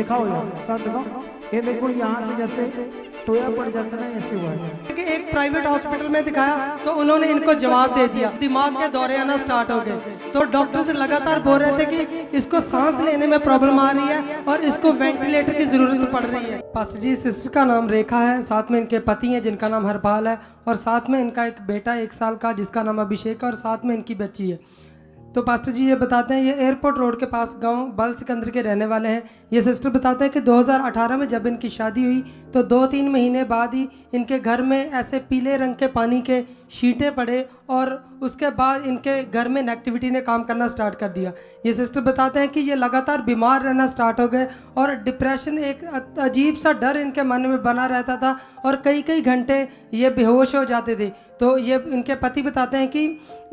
दिखाओ यार, साथ दिखाओ। ये देखो यहाँ से जैसे टोया पड़ जाता ना, ऐसे हुआ है। कि एक प्राइवेट हॉस्पिटल में दिखाया तो उन्होंने इनको जवाब दे दिया, दिमाग के दौरे आना स्टार्ट हो गए। तो डॉक्टर से लगातार बोल रहे थे कि इसको सांस लेने में प्रॉब्लम आ रही है और इसको वेंटिलेटर की जरूरत पड़ रही है। पास्टर जी, सिस्टर का नाम रेखा है, साथ में इनके पति हैं जिनका नाम हरपाल है, और साथ में इनका एक बेटा 1 साल का जिसका नाम अभिषेक है, और साथ में इनकी बच्ची है। तो पास्टर जी ये बताते हैं, ये एयरपोर्ट रोड के पास गांव बल सिकंदर के रहने वाले हैं। ये सिस्टर बताते हैं कि 2018 में जब इनकी शादी हुई तो 2-3 महीने बाद ही इनके घर में ऐसे पीले रंग के पानी के छींटे पड़े, और उसके बाद इनके घर में नेगेटिविटी ने काम करना स्टार्ट कर दिया। ये सिस्टर बताते हैं कि ये लगातार बीमार रहना स्टार्ट हो गए, और डिप्रेशन, एक अजीब सा डर इनके मन में बना रहता था, और कई कई घंटे ये बेहोश हो जाते थे। तो ये इनके पति बताते हैं कि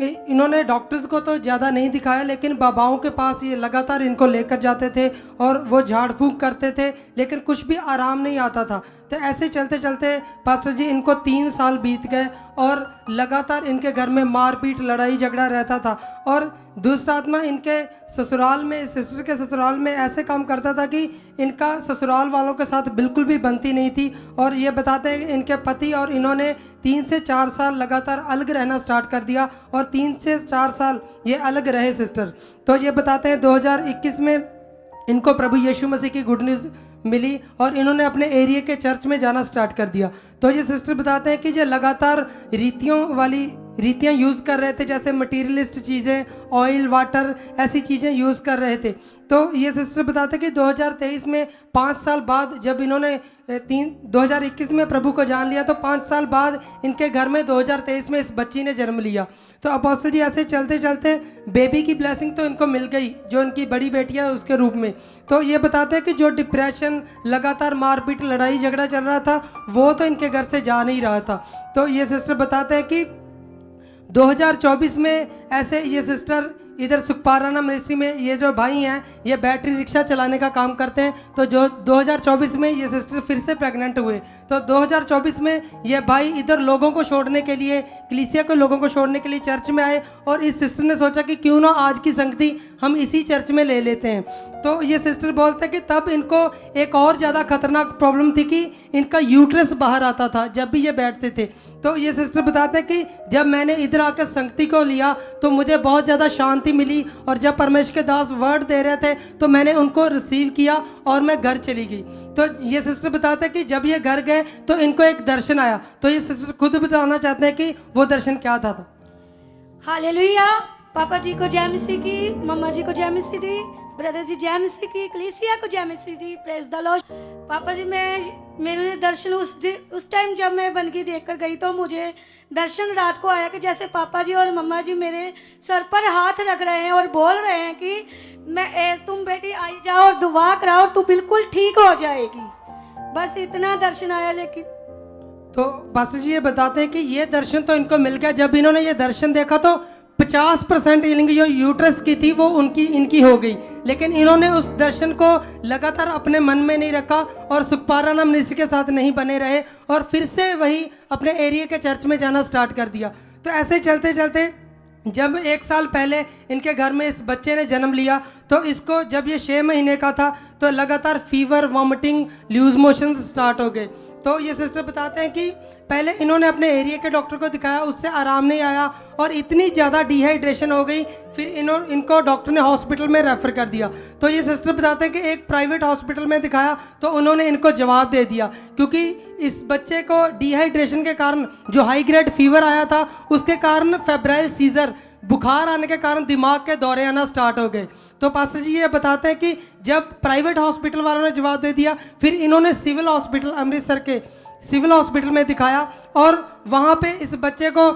इन्होंने डॉक्टर्स को तो ज़्यादा नहीं दिखाया, लेकिन बाबाओं के पास ये लगातार इनको लेकर जाते थे और वो झाड़ फूंक करते थे, लेकिन कुछ भी आराम नहीं आता था। तो ऐसे चलते चलते पास्टर जी इनको 3 साल बीत गए, और लगातार इनके घर में मारपीट, लड़ाई झगड़ा रहता था, और दुष्ट आत्मा इनके ससुराल में, सिस्टर के ससुराल में ऐसे काम करता था कि इनका ससुराल वालों के साथ बिल्कुल भी बनती नहीं थी। और ये बताते हैं कि इनके पति और इन्होंने 3 से 4 साल लगातार अलग रहना स्टार्ट कर दिया, और 3 से 4 साल ये अलग रहे सिस्टर। तो ये बताते हैं 2021 में इनको प्रभु यीशु मसीह की गुड न्यूज़ मिली, और इन्होंने अपने एरिया के चर्च में जाना स्टार्ट कर दिया। तो ये सिस्टर बताते हैं कि जो लगातार रीतियाँ यूज़ कर रहे थे, जैसे मटीरियलिस्ट चीज़ें, ऑयल, वाटर, ऐसी चीज़ें यूज़ कर रहे थे। तो ये सिस्टर बताते हैं कि 2023 में 5 साल बाद जब इन्होंने 2021 में प्रभु को जान लिया, तो 5 साल बाद इनके घर में 2023 में इस बच्ची ने जन्म लिया। तो अपोस्टल जी ऐसे चलते चलते बेबी की ब्लेसिंग तो इनको मिल गई, जो इनकी बड़ी बेटी है उसके रूप में। तो ये बताते हैं कि जो डिप्रेशन, लगातार मारपीट, लड़ाई झगड़ा चल रहा था, वो तो इनके घर से जा नहीं रहा था। तो ये सिस्टर बताते हैं कि 2024 में ऐसे ये सिस्टर इधर सुखपाराना मिनिस्ट्री में, ये जो भाई हैं ये बैटरी रिक्शा चलाने का काम करते हैं। तो जो 2024 में ये सिस्टर फिर से प्रेग्नेंट हुए। तो 2024 में ये भाई इधर लोगों को छोड़ने के लिए, कलीसिया के लोगों को छोड़ने के लिए चर्च में आए, और इस सिस्टर ने सोचा कि क्यों ना आज की संगति हम इसी चर्च में ले लेते हैं। तो ये सिस्टर बोलते हैं कि तब इनको एक और ज़्यादा खतरनाक प्रॉब्लम थी कि इनका यूट्रस बाहर आता था जब भी ये बैठते थे। तो ये सिस्टर बताते हैं कि जब मैंने इधर आकर संगति को लिया तो मुझे बहुत ज़्यादा शांति मिली, और जब परमेश्वर के दास वर्ड दे रहे थे तो मैंने उनको रिसीव किया और मैं घर चली गई। तो ये सिस्टर बताते हैं कि जब ये घर गए तो इनको एक दर्शन आया। तो ये सिस्टर खुद बताना चाहते हैं कि वो दर्शन क्या था। हालेलुया। पापा जी को जय मसीह की, मम्मा जी को जय मसीह दी, ब्रदर जी जय मसीह की, कलीसिया को जय मसीह दी। Praise the lord. पापा जी, मेरे दर्शन उस टाइम जब मैं बंदगी देखकर गई तो मुझे दर्शन रात को आया कि जैसे पापा जी और मम्मा जी मेरे सर पर हाथ रख रहे हैं और बोल रहे हैं कि तुम बेटी आई जाओ और दुआ कराओ और तू बिल्कुल ठीक हो जाएगी। बस इतना दर्शन आया। लेकिन तो पास्टर जी ये बताते हैं कि ये दर्शन तो इनको मिल गया। जब इन्होंने ये दर्शन देखा तो 50% हीलिंग जो यूट्रस की थी वो इनकी हो गई, लेकिन इन्होंने उस दर्शन को लगातार अपने मन में नहीं रखा और सुखपाराना मिनिस्ट्री के साथ नहीं बने रहे, और फिर से वही अपने एरिया के चर्च में जाना स्टार्ट कर दिया। तो ऐसे चलते चलते जब 1 साल पहले इनके घर में इस बच्चे ने जन्म लिया, तो इसको जब ये 6 महीने का था तो लगातार fever, vomiting, loose motions start हो गए। तो ये सिस्टर बताते हैं कि पहले इन्होंने अपने एरिया के डॉक्टर को दिखाया, उससे आराम नहीं आया, और इतनी ज़्यादा डिहाइड्रेशन हो गई, फिर इनको डॉक्टर ने हॉस्पिटल में रेफ़र कर दिया। तो ये सिस्टर बताते हैं कि एक प्राइवेट हॉस्पिटल में दिखाया तो उन्होंने इनको जवाब दे दिया, क्योंकि इस बच्चे को डिहाइड्रेशन के कारण जो हाई ग्रेड फीवर आया था, उसके कारण फेब्राइल सीजर, बुखार आने के कारण दिमाग के दौरे आना स्टार्ट हो गए। तो पास्टर जी ये बताते हैं कि जब प्राइवेट हॉस्पिटल वालों ने जवाब दे दिया, फिर इन्होंने सिविल हॉस्पिटल, अमृतसर के सिविल हॉस्पिटल में दिखाया, और वहाँ पे इस बच्चे को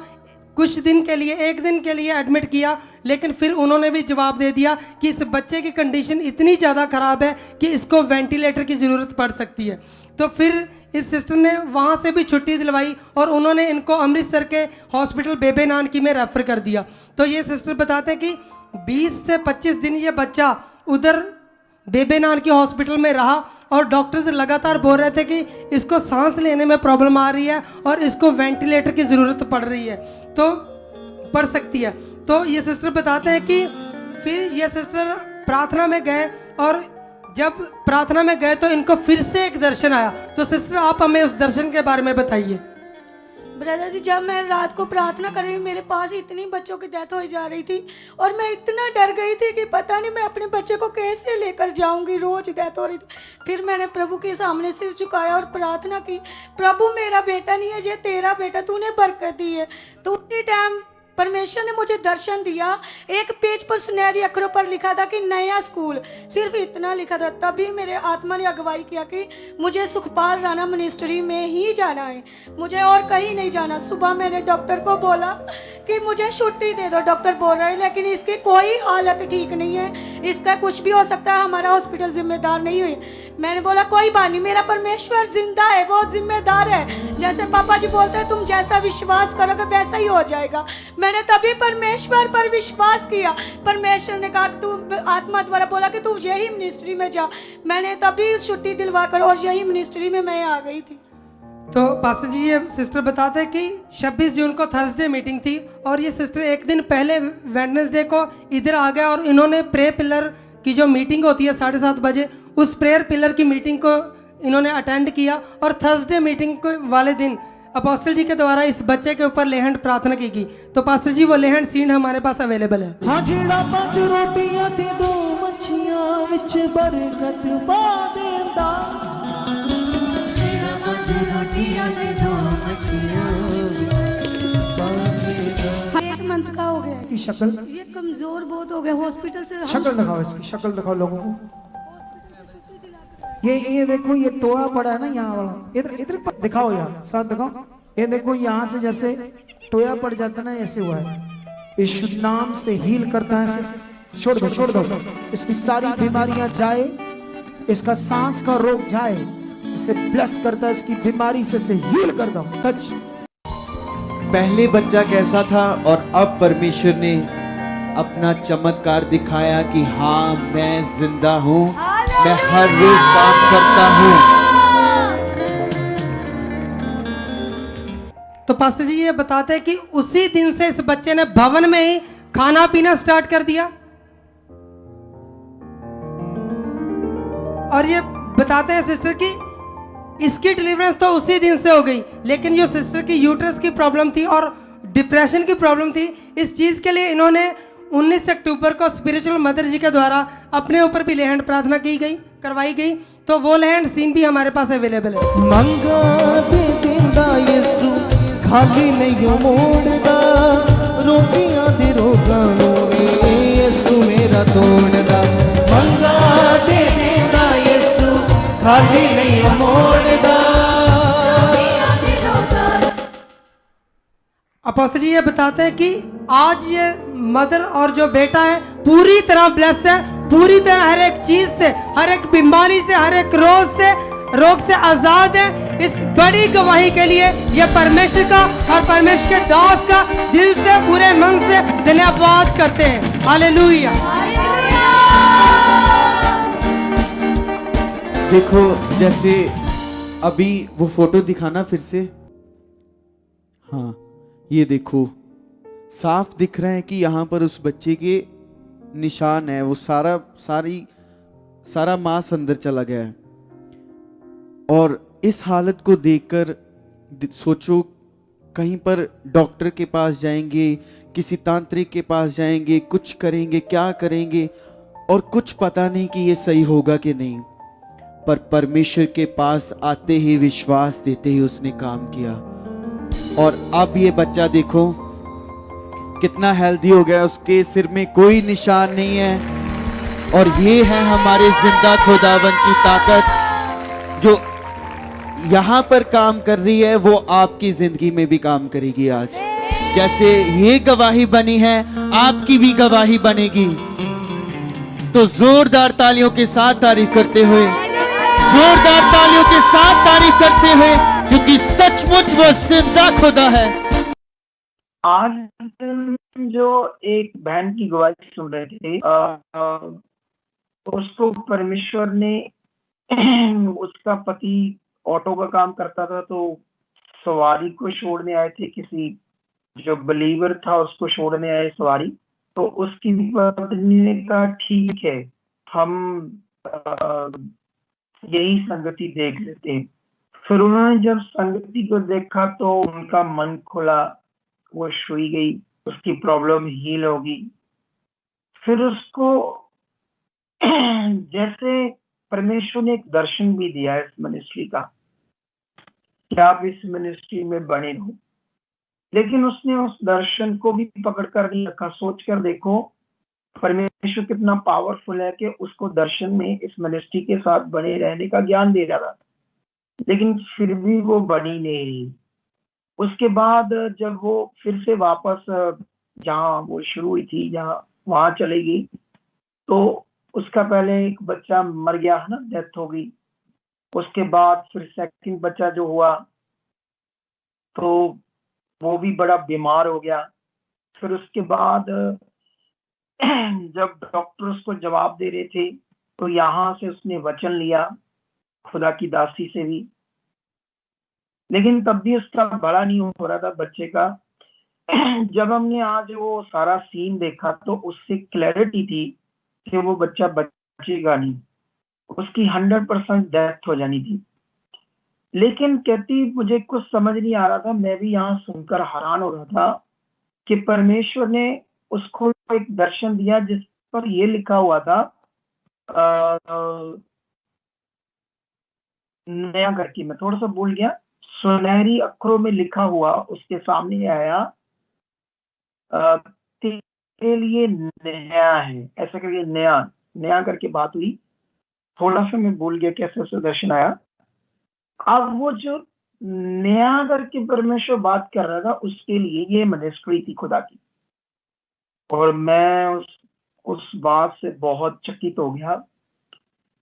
कुछ दिन के लिए, 1 दिन के लिए एडमिट किया, लेकिन फिर उन्होंने भी जवाब दे दिया कि इस बच्चे की कंडीशन इतनी ज़्यादा ख़राब है कि इसको वेंटिलेटर की ज़रूरत पड़ सकती है। तो फिर इस सिस्टर ने वहाँ से भी छुट्टी दिलवाई और उन्होंने इनको अमृतसर के हॉस्पिटल बेबे नानकी में रेफ़र कर दिया। तो ये सिस्टर बताते हैं कि 20 से 25 दिन ये बच्चा उधर बेबे नानकी हॉस्पिटल में रहा, और डॉक्टर्स लगातार बोल रहे थे कि इसको सांस लेने में प्रॉब्लम आ रही है और इसको वेंटिलेटर की ज़रूरत पड़ रही है, तो पड़ सकती है। तो ये सिस्टर बताते हैं कि फिर ये सिस्टर प्रार्थना में गए, और जब प्रार्थना में गए तो इनको फिर से एक दर्शन आया। तो सिस्टर आप हमें उस दर्शन के बारे में बताइए। ब्रदर जी, जब मैं रात को प्रार्थना कर रही, मेरे पास इतनी बच्चों की डेथ हो जा रही थी और मैं इतना डर गई थी कि पता नहीं मैं अपने बच्चे को कैसे लेकर जाऊंगी। रोज डेथ हो रही थी। फिर मैंने प्रभु के सामने सिर झुकाया और प्रार्थना की, प्रभु मेरा बेटा नहीं है, ये तेरा बेटा, तूने बरकत दी है। तो उसी टाइम परमेश्वर ने मुझे दर्शन दिया। एक पेज पर सुनहरी अक्षरों पर लिखा था कि नया स्कूल, सिर्फ इतना लिखा था। तभी मेरे आत्मा ने अगुवाई किया कि मुझे सुखपाल राणा मिनिस्ट्री में ही जाना है, मुझे और कहीं नहीं जाना। सुबह मैंने डॉक्टर को बोला कि मुझे छुट्टी दे दो। डॉक्टर बोल रहे हैं लेकिन इसकी कोई हालत ठीक नहीं है, इसका कुछ भी हो सकता है, हमारा हॉस्पिटल जिम्मेदार नहीं हुई। मैंने बोला कोई बात नहीं, मेरा परमेश्वर जिंदा है, वो जिम्मेदार है। जैसे पापा जी बोलते हैं तुम जैसा विश्वास करोगे वैसा ही हो जाएगा। मैंने तभी परमेश्वर पर विश्वास किया। परमेश्वर ने कहा कि तू, आत्मा द्वारा बोला कि तू यही मिनिस्ट्री में जा। मैंने तभी छुट्टी दिलवाकर और यही मिनिस्ट्री में मैं आ गई थी। तो पास्टर जी ये सिस्टर बताते हैं कि 26 जून को थर्सडे मीटिंग थी और ये सिस्टर एक दिन पहले वेडनेसडे को इधर आ गया और इन्होंने प्रे पिलर की जो मीटिंग होती है 7:30 बजे, उस प्रेयर पिलर की मीटिंग को इन्होंने अटेंड किया। और थर्सडे मीटिंग को वाले दिन अपोस्टल जी के द्वारा इस बच्चे के ऊपर लेहंड प्रार्थना की गई। तो पास्टर जी वो लेहंड सीड हमारे पास अवेलेबल है। हाँ जिड़ा 5 रोटियां ते 2 मच्छियां विच बरकत पा देंदा। एक मंथ का हो गया है। इसकी शक्ल, ये कमजोर बहुत हो गया, हॉस्पिटल से शक्ल दिखाओ, इसकी शक्ल दिखाओ लोगों को। ये देखो, ये टोआ पड़ा है ना यहाँ वाला, इधर इधर दिखाओ यार, साथ दिखाओ। ये देखो यहाँ से जैसे टोया पड़ जाता है ना, ऐसे हुआ है। यीशु नाम से हील करता है। छोड़ दो छोड़ दो, इसकी सारी बीमारियां जाए, इसका सांस का रोग जाए, इसे ब्लेस करता है, इसकी बीमारी से हील कर दो। टच। पहले बच्चा कैसा था और अब परमेश्वर ने अपना चमत्कार दिखाया कि हाँ मैं जिंदा हूँ, मैं हर रोज काम करता हूँ। तो पास्टर जी ये बताते हैं कि उसी दिन से इस बच्चे ने भवन में ही खाना पीना स्टार्ट कर दिया। और ये बताते हैं सिस्टर की इसकी डिलीवरेंस तो उसी दिन से हो गई, लेकिन जो सिस्टर की यूट्रस की प्रॉब्लम थी और डिप्रेशन की प्रॉब्लम थी, इस चीज के लिए इन्होंने 19 अक्टूबर को स्पिरिचुअल मदर जी के द्वारा अपने ऊपर भी लेहंड प्रार्थना की गई, करवाई गई। तो वो लेहंड सीन भी हमारे पास अवेलेबल है। मंगा दे दिंदा यीशु, खाली नहीं मोड़दा, रोगियां दे रोगां नूं यीशु मेरा तोड़दा। मंगा दे दिंदा यीशु, खाली नहीं मोड़दा। अपोस्टल जी ये बताते हैं कि आज ये मदर और जो बेटा है पूरी तरह ब्लेस है, पूरी तरह हर एक चीज से, हर एक बीमारी से, हर एक रोग से आजाद है। इस बड़ी गवाही के लिए ये परमेश्वर का और परमेश्वर के दास का दिल से पूरे मन से धन्यवाद करते हैं। हालेलुया। देखो जैसे अभी वो फोटो दिखाना फिर से। हाँ ये देखो साफ दिख रहा है कि यहाँ पर उस बच्चे के निशान है, वो सारा मांस अंदर चला गया है। और इस हालत को देखकर सोचो कहीं पर डॉक्टर के पास जाएंगे, किसी तांत्रिक के पास जाएंगे, कुछ करेंगे, क्या करेंगे, और कुछ पता नहीं कि ये सही होगा कि नहीं। पर परमेश्वर के पास आते ही, विश्वास देते ही उसने काम किया। और अब ये बच्चा देखो कितना हेल्दी हो गया, उसके सिर में कोई निशान नहीं है। और ये है हमारे जिंदा खुदावंद की ताकत जो यहाँ पर काम कर रही है, वो आपकी जिंदगी में भी काम करेगी। आज जैसे ये गवाही बनी है, आपकी भी गवाही बनेगी। तो जोरदार तालियों के साथ तारीफ करते हुए, जोरदार तालियों के साथ तारीफ करते हुए, क्योंकि सचमुच वो जिंदा खुदा है। आज जो एक बहन की गवाही सुन रहे थे, उसको परमेश्वर ने उसका पति ऑटो का काम करता था, तो सवारी को छोड़ने आए थे, किसी जो बिलीवर था उसको छोड़ने आए सवारी। तो उसकी पत्नी ने कहा ठीक है, हम यही संगति देख लेते हैं। फिर उन्होंने जब संगति को देखा तो उनका मन खुला, वो छुई गई, उसकी प्रॉब्लम हील होगी। फिर उसको जैसे परमेश्वर ने एक दर्शन भी दिया इस मिनिस्ट्री का कि आप इस मिनिस्ट्री में बने रहो, लेकिन उसने उस दर्शन को भी पकड़ कर नहीं रखा। सोच कर देखो परमेश्वर कितना पावरफुल है कि उसको दर्शन में इस मिनिस्ट्री के साथ बने रहने का ज्ञान दे रहा था, लेकिन फिर भी वो बनी नहीं रही। उसके बाद जब वो फिर से वापस जहाँ वो शुरू हुई थी, जहाँ वहां चली गई, तो उसका पहले एक बच्चा मर गया है ना, डेथ हो गई। उसके बाद फिर सेकंड बच्चा जो हुआ तो वो भी बड़ा बीमार हो गया। फिर उसके बाद जब डॉक्टर उसको जवाब दे रहे थे तो यहाँ से उसने वचन लिया खुदा की दासी से भी, लेकिन तब भी उसका भला नहीं हो रहा था बच्चे का। जब हमने आज वो सारा सीन देखा तो उससे क्लैरिटी थी कि वो बच्चा बचेगा नहीं, उसकी 100% डेथ हो जानी थी। लेकिन कहती मुझे कुछ समझ नहीं आ रहा था, मैं भी यहाँ सुनकर हैरान हो रहा था कि परमेश्वर ने उसको एक दर्शन दिया जिस पर ये लिखा हुआ था नया करके, मैं थोड़ा सा भूल गया, सुनहरी अक्षरों में लिखा हुआ उसके सामने आया तेरे लिए नया है, ऐसा करके नया नया करके बात हुई। थोड़ा सा मैं भूल गया कैसे उसे दर्शन आया। अब वो जो नया करके परमेश्वर बात कर रहा था उसके लिए ये मिनिस्ट्री थी खुदा की, और मैं उस बात से बहुत चकित हो गया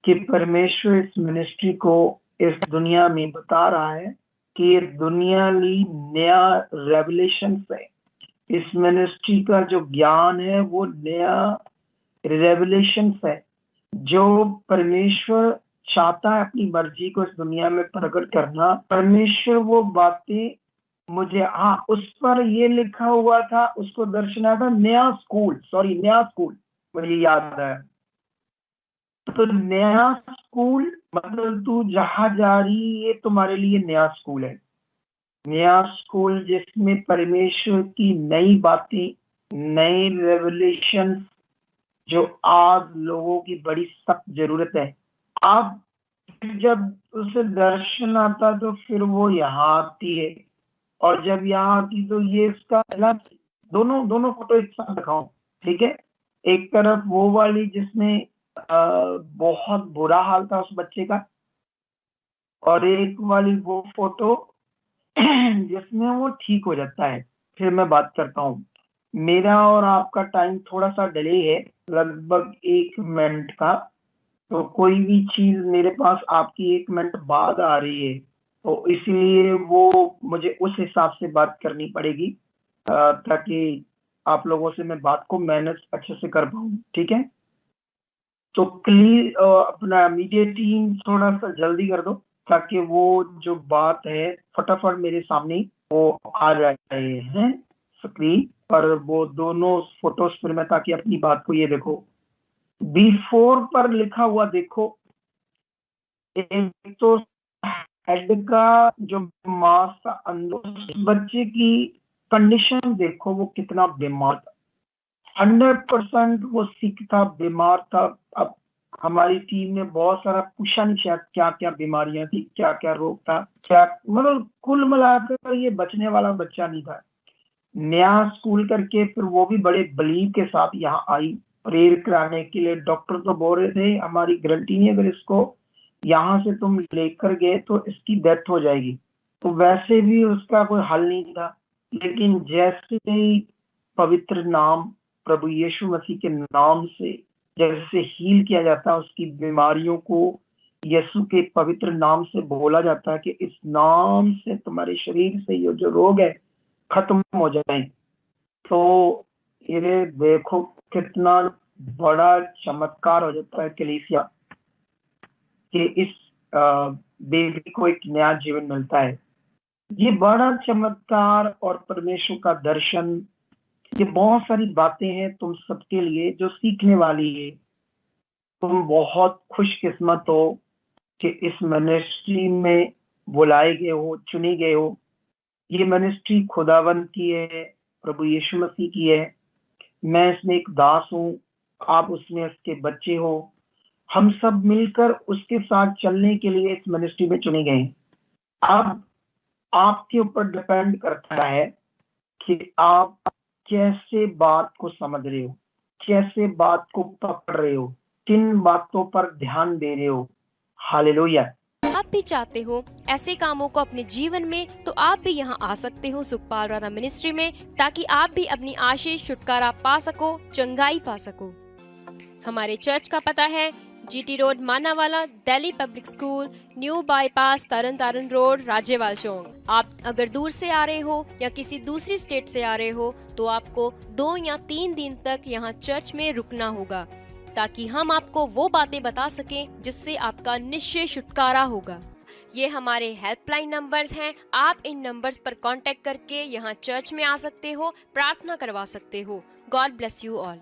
कि परमेश्वर इस मिनिस्ट्री को इस दुनिया में बता रहा है कि ये दुनिया ली नया रेवलेशन है। इस मिनिस्ट्री का जो ज्ञान है वो नया रेवलेशन है, जो परमेश्वर चाहता है अपनी मर्जी को इस दुनिया में प्रकट करना। परमेश्वर वो बातें मुझे उस पर ये लिखा हुआ था, उसको दर्शन आया था नया स्कूल, मुझे याद है। तो नया स्कूल मतलब तू जहां जा रही है तुम्हारे लिए नया स्कूल है, नया स्कूल जिसमें परमेश्वर की नई बातें, नई रेवलेशन जो आज लोगों की बड़ी सख्त जरूरत है। अब जब उसे दर्शन आता तो फिर वो यहाँ आती है, और जब यहाँ आती तो ये इसका दोनों फोटो एक साथ दिखाऊं, ठीक है। एक तरफ वो वाली जिसमें बहुत बुरा हाल था उस बच्चे का, और एक वाली वो फोटो जिसमें वो ठीक हो जाता है। फिर मैं बात करता हूँ। मेरा और आपका टाइम थोड़ा सा डिले है, लगभग 1 मिनट का, तो कोई भी चीज मेरे पास आपकी 1 मिनट बाद आ रही है तो इसलिए वो मुझे उस हिसाब से बात करनी पड़ेगी ताकि आप लोगों से मैं बात को मैनेज अच्छे से कर पाऊँ, ठीक है। तो प्लीज अपना मीडिया टीम थोड़ा सा जल्दी कर दो ताकि वो जो बात है फटाफट मेरे सामने वो आ रहे हैं स्क्रीन पर, वो दोनों फोटोज पर मैं, ताकि अपनी बात को ये देखो। बिफोर पर लिखा हुआ देखो, एक तो हेड का जो मास था अंदर, बच्चे की कंडीशन देखो वो कितना बीमार था, 100% वो सिक था, बीमार था। अब हमारी टीम ने बहुत सारा पूछा नहीं शायद क्या क्या बीमारियां थी, क्या क्या रोग था, क्या मतलब कुल मिलाकर ये बचने वाला बच्चा नहीं था। नया स्कूल करके फिर वो भी बड़े बिलीव के साथ यहाँ आई प्रेयर कराने के लिए। डॉक्टर तो बोल रहे थे हमारी गारंटी नहीं, अगर इसको यहाँ से तुम लेकर गए तो इसकी डेथ हो जाएगी, तो वैसे भी उसका कोई हल नहीं था। लेकिन जैसे ही पवित्र नाम प्रभु यीशु मसीह के नाम से जैसे हील किया जाता है, उसकी बीमारियों को यीशु के पवित्र नाम से बोला जाता है कि इस नाम से तुम्हारे शरीर से ये जो रोग है खत्म हो जाए, तो ये देखो कितना बड़ा चमत्कार हो जाता है कलीसिया कि इस बेबी को एक नया जीवन मिलता है। ये बड़ा चमत्कार और परमेश्वर का दर्शन, ये बहुत सारी बातें हैं तुम सबके लिए जो सीखने वाली है। तुम बहुत खुशकिस्मत हो कि इस मिनिस्ट्री में बुलाए गए हो, चुने गए हो। ये मिनिस्ट्री खुदावंत की है, प्रभु यीशु मसीह की है। मैं इसमें एक दास हूँ, आप उसमें उसके बच्चे हो। हम सब मिलकर उसके साथ चलने के लिए इस मिनिस्ट्री में चुने गए हैं। अब आपके ऊपर डिपेंड करता है कि आप कैसे बात को समझ रहे हो, कैसे बात को पकड़ रहे हो, किन बातों पर ध्यान दे रहे हो। हालेलुया। आप भी चाहते हो ऐसे कामों को अपने जीवन में, तो आप भी यहाँ आ सकते हो सुखपाल राणा मिनिस्ट्री में, ताकि आप भी अपनी आशीष छुटकारा पा सको, चंगाई पा सको। हमारे चर्च का पता है GT road Manawala, Delhi public school, new bypass, Tarn Taran road, Rajewal Chowk. आप अगर दूर से आ रहे हो या किसी दूसरी स्टेट से आ रहे हो तो आपको 2 या 3 दिन तक यहाँ चर्च में रुकना होगा, ताकि हम आपको वो बातें बता सकें जिससे आपका निश्चय छुटकारा होगा। ये हमारे हेल्पलाइन नंबर्स हैं। आप इन नंबर्स पर कांटेक्ट करके यहाँ चर्च में आ सकते हो, प्रार्थना करवा सकते हो। God bless you all.